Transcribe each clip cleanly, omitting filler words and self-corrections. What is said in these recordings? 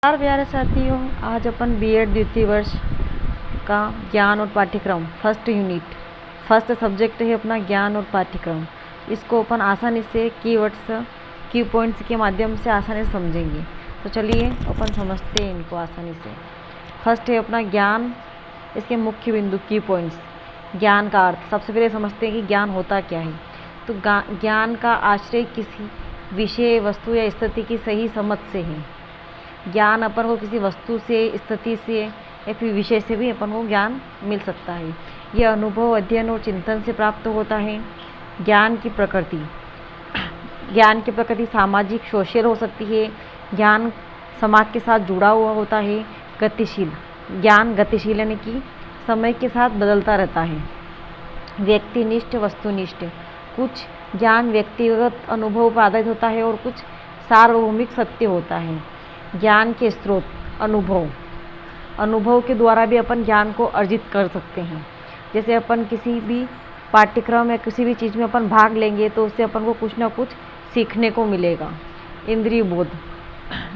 नमस्कार प्यारे साथियों, आज अपन बीएड द्वितीय वर्ष का ज्ञान और पाठ्यक्रम फर्स्ट यूनिट फर्स्ट सब्जेक्ट है अपना ज्ञान और पाठ्यक्रम। इसको अपन आसानी से कीवर्ड्स की पॉइंट्स के माध्यम से आसानी से समझेंगे। तो चलिए अपन समझते हैं इनको आसानी से। फर्स्ट है अपना ज्ञान, इसके मुख्य बिंदु की पॉइंट्स। ज्ञान का अर्थ सबसे पहले समझते हैं कि ज्ञान होता क्या है। तो ज्ञान का आश्रय किसी विषय, वस्तु या स्थिति की सही समझ से है। ज्ञान अपन को किसी वस्तु से, स्थिति से या फिर विषय से भी अपन को ज्ञान मिल सकता है। यह अनुभव, अध्ययन और चिंतन से प्राप्त होता है। ज्ञान की प्रकृति सामाजिक, सोशल हो सकती है। ज्ञान समाज के साथ जुड़ा हुआ होता है। गतिशील, ज्ञान गतिशील यानी कि समय के साथ बदलता रहता है। व्यक्तिनिष्ठ, वस्तुनिष्ठ, कुछ ज्ञान व्यक्तिगत अनुभव पर आधारित होता है और कुछ सार्वभौमिक सत्य होता है। ज्ञान के स्रोत, अनुभव के द्वारा भी अपन ज्ञान को अर्जित कर सकते हैं। जैसे अपन किसी भी पाठ्यक्रम या किसी भी चीज़ में अपन भाग लेंगे तो उससे अपन को कुछ ना कुछ सीखने को मिलेगा। इंद्रिय बोध,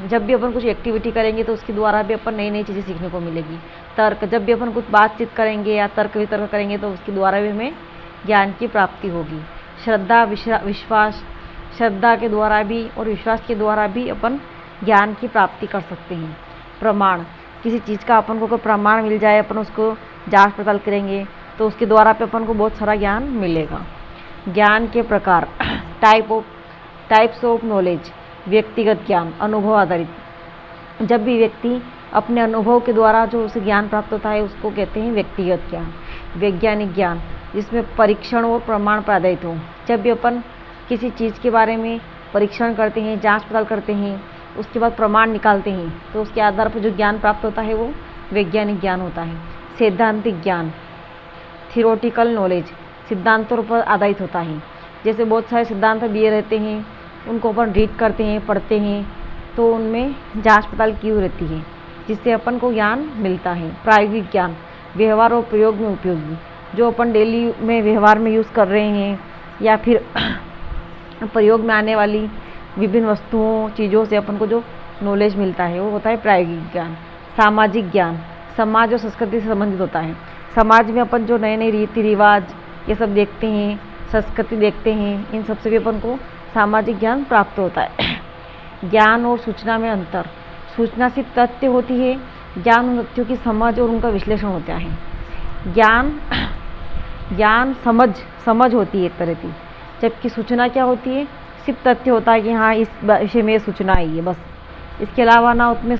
जब भी अपन कुछ एक्टिविटी करेंगे तो उसके द्वारा भी अपन नई नई चीज़ें सीखने को मिलेगी। तर्क, जब भी अपन कुछ बातचीत करेंगे या तर्क वितर्क करेंगे तो उसके द्वारा भी हमें ज्ञान की प्राप्ति होगी। श्रद्धा, विश्वास, श्रद्धा के द्वारा भी और विश्वास के द्वारा भी अपन ज्ञान की प्राप्ति कर सकते हैं। प्रमाण, किसी चीज़ का अपन को कोई प्रमाण मिल जाए, अपन उसको जांच पड़ताल करेंगे तो उसके द्वारा पे अपन को बहुत सारा ज्ञान मिलेगा। ज्ञान के प्रकार, टाइप्स ऑफ नॉलेज, व्यक्तिगत ज्ञान, अनुभव आधारित। जब भी व्यक्ति अपने अनुभव के द्वारा जो उसे ज्ञान प्राप्त होता है उसको कहते हैं व्यक्तिगत ज्ञान। वैज्ञानिक ज्ञान, जिसमें परीक्षण और प्रमाण पर आधारित हो। जब भी अपन किसी चीज़ के बारे में परीक्षण करते हैं, जांच पड़ताल करते हैं, उसके बाद प्रमाण निकालते हैं तो उसके आधार पर जो ज्ञान प्राप्त होता है वो वैज्ञानिक ज्ञान होता है। सैद्धांतिक ज्ञान, थियोरेटिकल नॉलेज, सिद्धांतों पर आधारित होता है। जैसे बहुत सारे सिद्धांत दिए रहते हैं, उनको अपन रीड करते हैं, पढ़ते हैं तो उनमें जांच पड़ताल की हुई रहती है जिससे अपन को ज्ञान मिलता है। प्रायोगिक ज्ञान, व्यवहार और प्रयोग में उपयोगी, जो अपन डेली में व्यवहार में यूज़ कर रहे हैं या फिर प्रयोग में आने वाली विभिन्न वस्तुओं, चीज़ों से अपन को जो नॉलेज मिलता है वो होता है प्रायोगिक ज्ञान। सामाजिक ज्ञान, समाज और संस्कृति से संबंधित होता है। समाज में अपन जो नए नए रीति रिवाज ये सब देखते हैं, संस्कृति देखते हैं, इन सब से भी अपन को सामाजिक ज्ञान प्राप्त होता है। ज्ञान और सूचना में अंतर, सूचना सिर्फ तथ्य होती है, ज्ञान उन तथ्यों की समझ और उनका विश्लेषण होता है। ज्ञान समझ होती है एक तरह की, जबकि सूचना क्या होती है, सिर्फ तथ्य होता है कि हाँ इस विषय में सूचना आई है बस। इसके अलावा ना उसमें